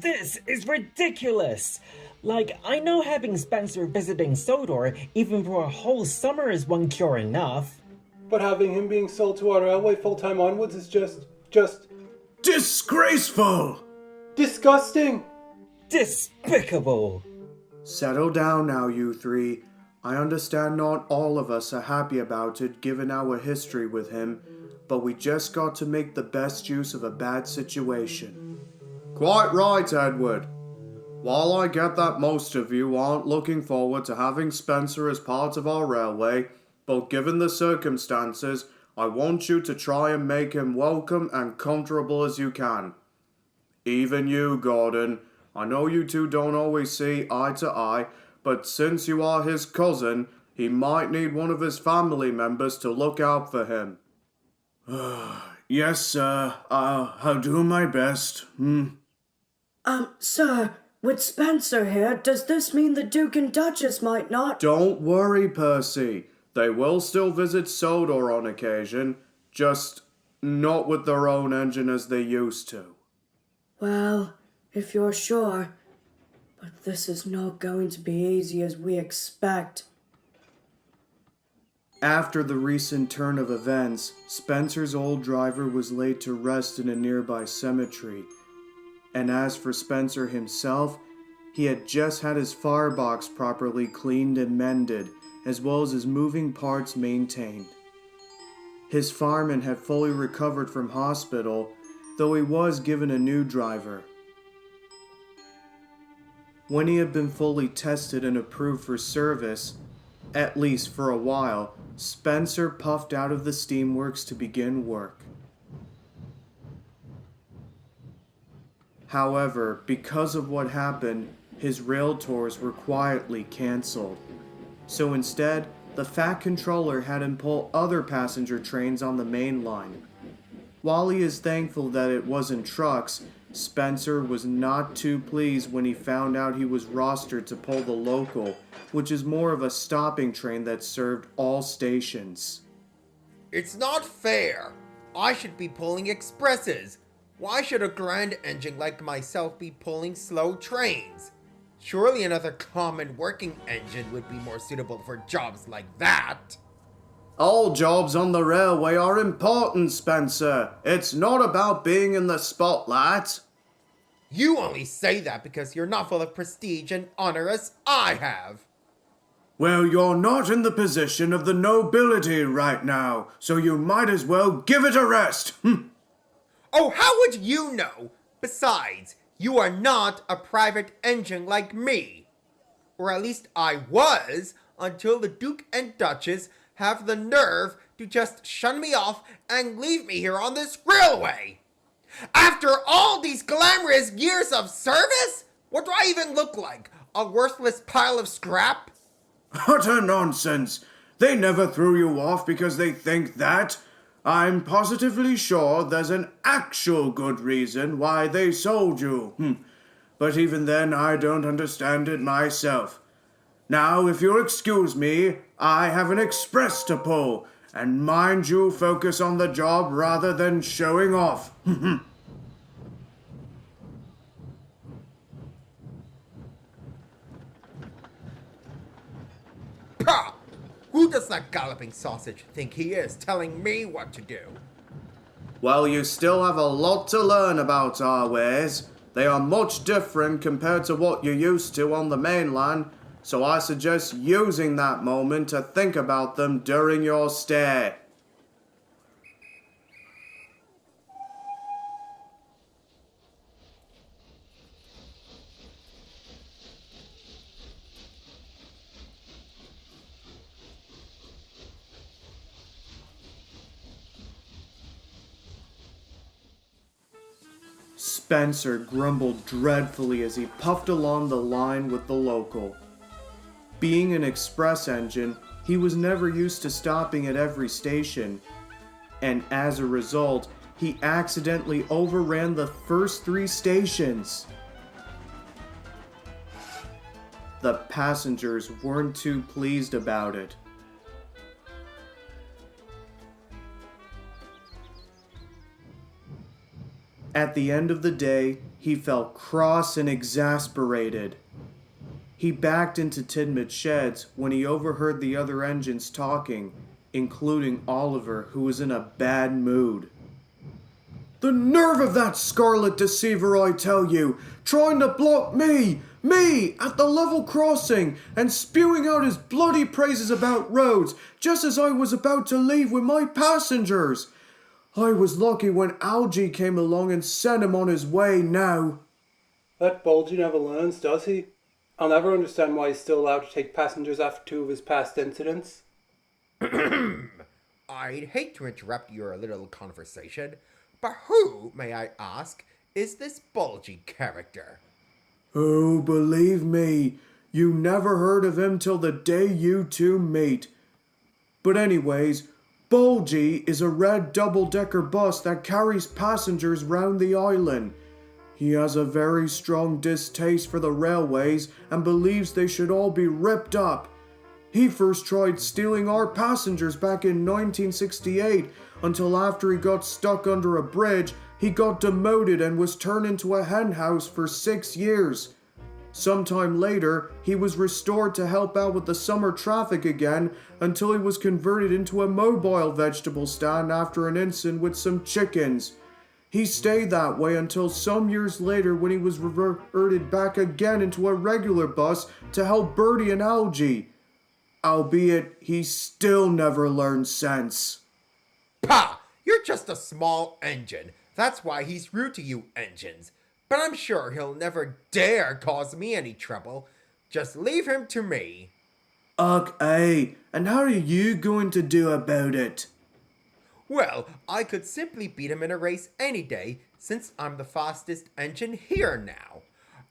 This is ridiculous! Like, I know having Spencer visiting Sodor, even for a whole summer, is one cure enough. But having him being sold to our railway full-time onwards is just... Disgraceful! disgusting! Despicable! Settle down now, you three. I understand not all of us are happy about it given our history with him, but we just got to make the best use of a bad situation. Quite right, Edward. While I get that most of you aren't looking forward to having Spencer as part of our railway, but given the circumstances, I want you to try and make him welcome and comfortable as you can. Even you, Gordon. I know you two don't always see eye to eye, but since you are his cousin, he might need one of his family members to look out for him. Yes, sir. I'll do my best. Sir, with Spencer here, does this mean the Duke and Duchess might not? Don't worry, Percy. They will still visit Sodor on occasion, just not with their own engine as they used to. Well, if you're sure. But this is not going to be easy as we expect. After the recent turn of events, Spencer's old driver was laid to rest in a nearby cemetery. And as for Spencer himself, he had just had his firebox properly cleaned and mended, as well as his moving parts maintained. His fireman had fully recovered from hospital, though he was given a new driver. When he had been fully tested and approved for service, at least for a while, Spencer puffed out of the steamworks to begin work. However, because of what happened, his rail tours were quietly cancelled. So instead, the Fat Controller had him pull other passenger trains on the main line. While he is thankful that it wasn't trucks, Spencer was not too pleased when he found out he was rostered to pull the local, which is more of a stopping train that served all stations. It's not fair. I should be pulling expresses. Why should a grand engine like myself be pulling slow trains? Surely another common working engine would be more suitable for jobs like that. All jobs on the railway are important, Spencer. It's not about being in the spotlight. You only say that because you're not full of prestige and honor as I have. Well, you're not in the position of the nobility right now, so you might as well give it a rest. Oh, how would you know? Besides, you are not a private engine like me. Or at least I was, until the Duke and Duchess have the nerve to just shun me off and leave me here on this railway. After all these glamorous years of service? What do I even look like? A worthless pile of scrap? Utter nonsense. They never threw you off because they think that. I'm positively sure there's an actual good reason why they sold you. But even then, I don't understand it myself. Now, if you'll excuse me, I have an express to pull, and mind you focus on the job rather than showing off. Pah! Who does that galloping sausage think he is, telling me what to do? Well, you still have a lot to learn about our ways. They are much different compared to what you're used to on the mainland, so I suggest using that moment to think about them during your stay. Spencer grumbled dreadfully as he puffed along the line with the local. Being an express engine, he was never used to stopping at every station, and as a result, he accidentally overran the first 3 stations. The passengers weren't too pleased about it. At the end of the day, he felt cross and exasperated. He backed into Tidmouth's sheds when he overheard the other engines talking, including Oliver, who was in a bad mood. "The nerve of that scarlet deceiver, I tell you, trying to block me, at the level crossing, and spewing out his bloody praises about roads, just as I was about to leave with my passengers. I was lucky when Algy came along and sent him on his way now." That Bulgy never learns, does he? I'll never understand why he's still allowed to take passengers after 2 of his past incidents. I'd hate to interrupt your little conversation, but who, may I ask, is this Bulgy character? Oh, believe me, you never heard of him till the day you two meet. But anyways, Bulgy is a red double-decker bus that carries passengers round the island. He has a very strong distaste for the railways and believes they should all be ripped up. He first tried stealing our passengers back in 1968 until after he got stuck under a bridge, he got demoted and was turned into a hen house for 6 years. Sometime later, he was restored to help out with the summer traffic again until he was converted into a mobile vegetable stand after an incident with some chickens. He stayed that way until some years later when he was reverted back again into a regular bus to help Bertie and Algy. Albeit, he still never learned sense. Pah! You're just a small engine. That's why he's rude to you engines. But I'm sure he'll never dare cause me any trouble. Just leave him to me. Okay, and how are you going to do about it? Well, I could simply beat him in a race any day, since I'm the fastest engine here now.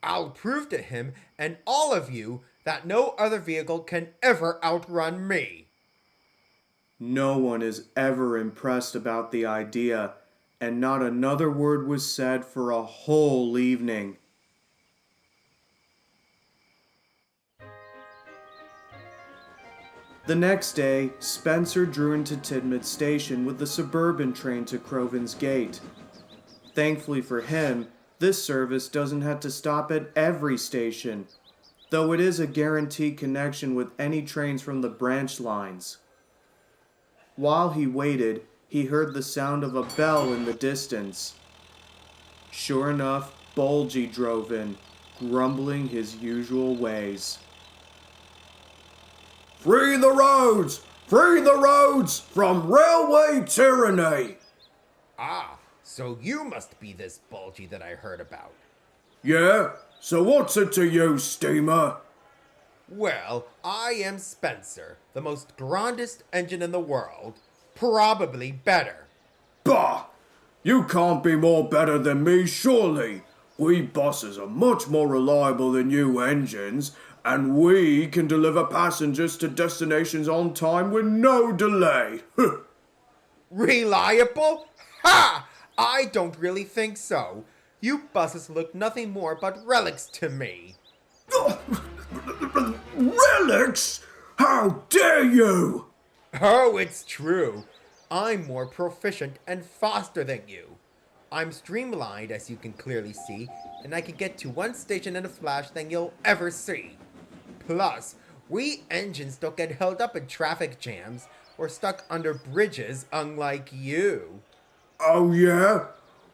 I'll prove to him and all of you that no other vehicle can ever outrun me. No one is ever impressed about the idea, and not another word was said for a whole evening. The next day, Spencer drew into Tidmouth Station with the suburban train to Crovan's Gate. Thankfully for him, this service doesn't have to stop at every station, though it is a guaranteed connection with any trains from the branch lines. While he waited, he heard the sound of a bell in the distance. Sure enough, Bulgy drove in, grumbling his usual ways. "Free the roads! Free the roads from railway tyranny!" Ah, so you must be this Bulgy that I heard about. "Yeah? So what's it to you, steamer?" Well, I am Spencer, the most grandest engine in the world. Probably better. "Bah! You can't be more better than me, surely. We buses are much more reliable than you engines, and we can deliver passengers to destinations on time with no delay." Reliable? Ha! I don't really think so. You buses look nothing more but relics to me. "Relics? How dare you!" Oh, it's true. I'm more proficient and faster than you. I'm streamlined, as you can clearly see, and I can get to one station in a flash than you'll ever see. Plus, we engines don't get held up in traffic jams or stuck under bridges, unlike you. "Oh yeah?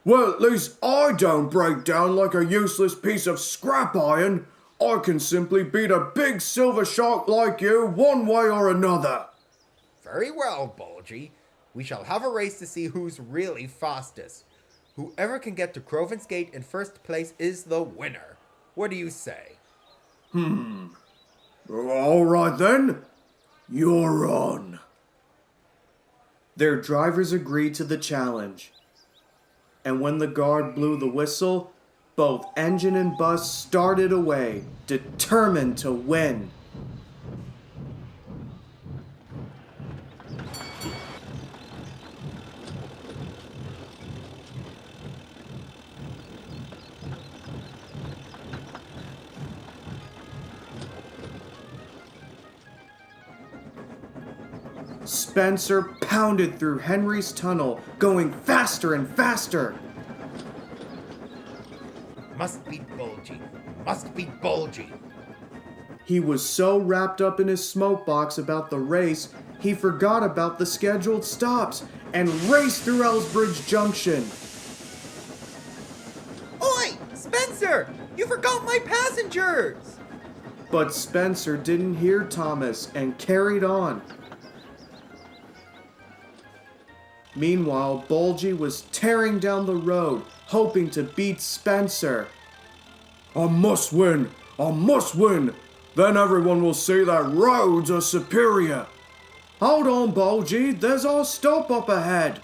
Well, at least I don't break down like a useless piece of scrap iron. I can simply beat a big silver shark like you one way or another." Very well, Bulgy. We shall have a race to see who's really fastest. Whoever can get to Crovan's Gate in first place is the winner. What do you say? All right then. You're on. Their drivers agreed to the challenge. And when the guard blew the whistle, both engine and bus started away, determined to win. Spencer pounded through Henry's tunnel, going faster and faster. Must beat Bulgy. Must beat Bulgy. He was so wrapped up in his smokebox about the race, he forgot about the scheduled stops and raced through Ellsbridge Junction. Oi! Spencer! You forgot my passengers! But Spencer didn't hear Thomas and carried on. Meanwhile, Bulgy was tearing down the road, hoping to beat Spencer. I must win! I must win! Then everyone will see that roads are superior. Hold on, Bulgy, there's our stop up ahead.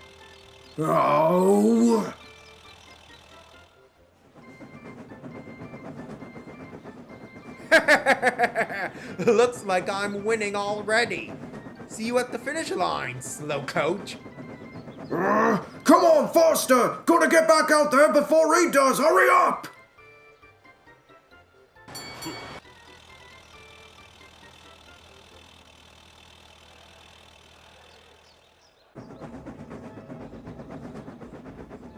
Oh! Looks like I'm winning already. See you at the finish line, slow coach. Come on, faster! Gotta get back out there before he does! Hurry up!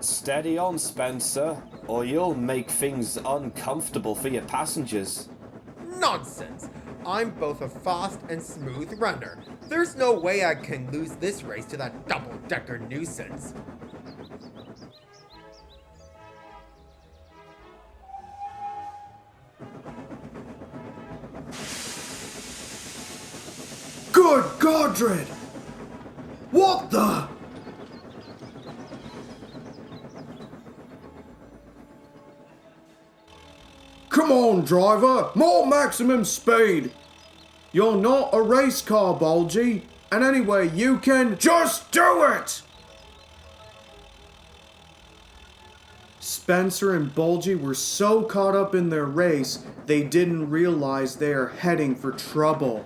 Steady on, Spencer, or you'll make things uncomfortable for your passengers. Nonsense! I'm both a fast and smooth runner. There's no way I can lose this race to that double-decker nuisance. Good Godred! What the? Come on, driver! More maximum speed! You're not a race car, Bulgy. And anyway, you can just do it! Spencer and Bulgy were so caught up in their race, they didn't realize they are heading for trouble.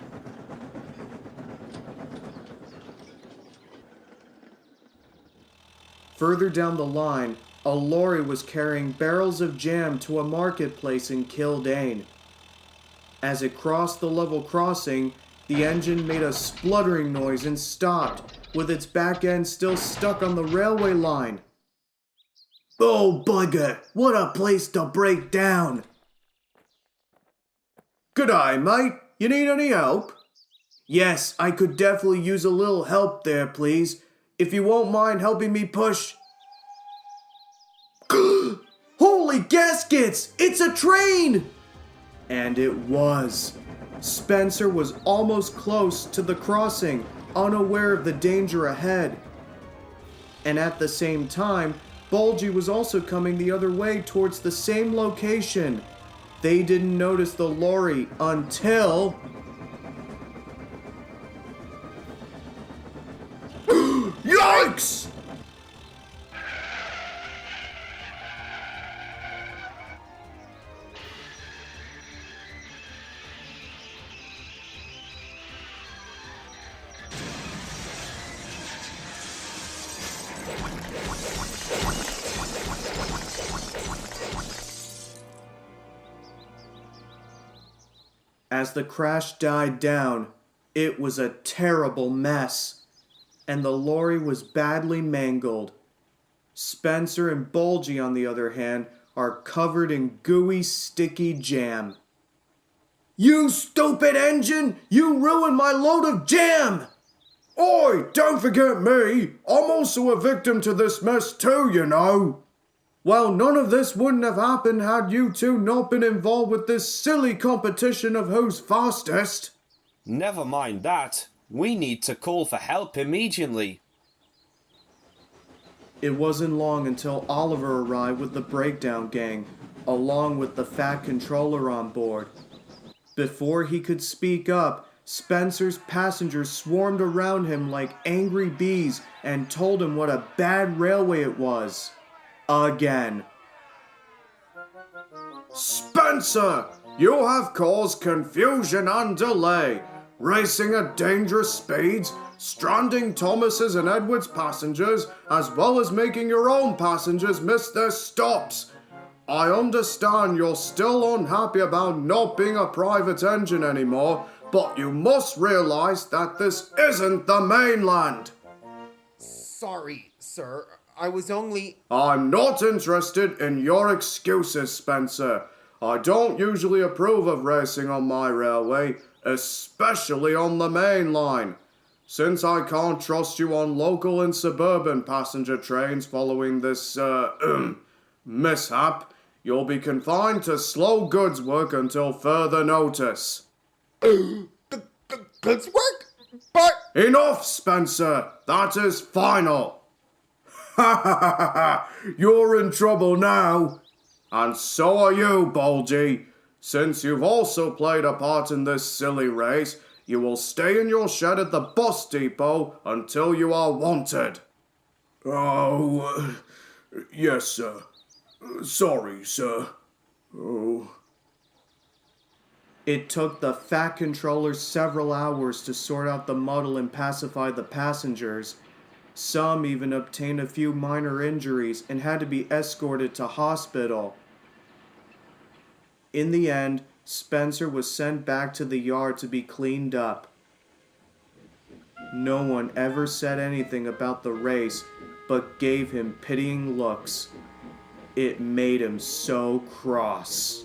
Further down the line, a lorry was carrying barrels of jam to a marketplace in Kildane. As it crossed the level crossing, the engine made a spluttering noise and stopped, with its back end still stuck on the railway line. Oh, bugger! What a place to break down! G'day, mate. You need any help? Yes, I could definitely use a little help there, please. If you won't mind helping me push... Holy gaskets! It's a train! And it was. Spencer was almost close to the crossing, unaware of the danger ahead. And at the same time, Bulgy was also coming the other way towards the same location. They didn't notice the lorry until... Yikes! As the crash died down, it was a terrible mess, and the lorry was badly mangled. Spencer and Bulgy, on the other hand, are covered in gooey, sticky jam. You stupid engine! You ruined my load of jam! Oi, don't forget me! I'm also a victim to this mess too, you know! Well, none of this wouldn't have happened had you two not been involved with this silly competition of who's fastest. Never mind that. We need to call for help immediately. It wasn't long until Oliver arrived with the breakdown gang, along with the fat controller on board. Before he could speak up, Spencer's passengers swarmed around him like angry bees and told him what a bad railway it was. Again. Spencer! You have caused confusion and delay, racing at dangerous speeds, stranding Thomas's and Edward's passengers, as well as making your own passengers miss their stops. I understand you're still unhappy about not being a private engine anymore, but you must realize that this isn't the mainland. Sorry, sir. I was only... I'm not interested in your excuses, Spencer. I don't usually approve of racing on my railway, especially on the main line. Since I can't trust you on local and suburban passenger trains following this, mishap, you'll be confined to slow goods work until further notice. Goods work? But... Enough, Spencer! That is final! Ha ha ha ha! You're in trouble now! And so are you, Bulgy. Since you've also played a part in this silly race, you will stay in your shed at the bus depot until you are wanted. Oh, yes, sir. Sorry, sir. Oh. It took the Fat Controller several hours to sort out the muddle and pacify the passengers. Some even obtained a few minor injuries and had to be escorted to hospital. In the end, Spencer was sent back to the yard to be cleaned up. No one ever said anything about the race, but gave him pitying looks. It made him so cross.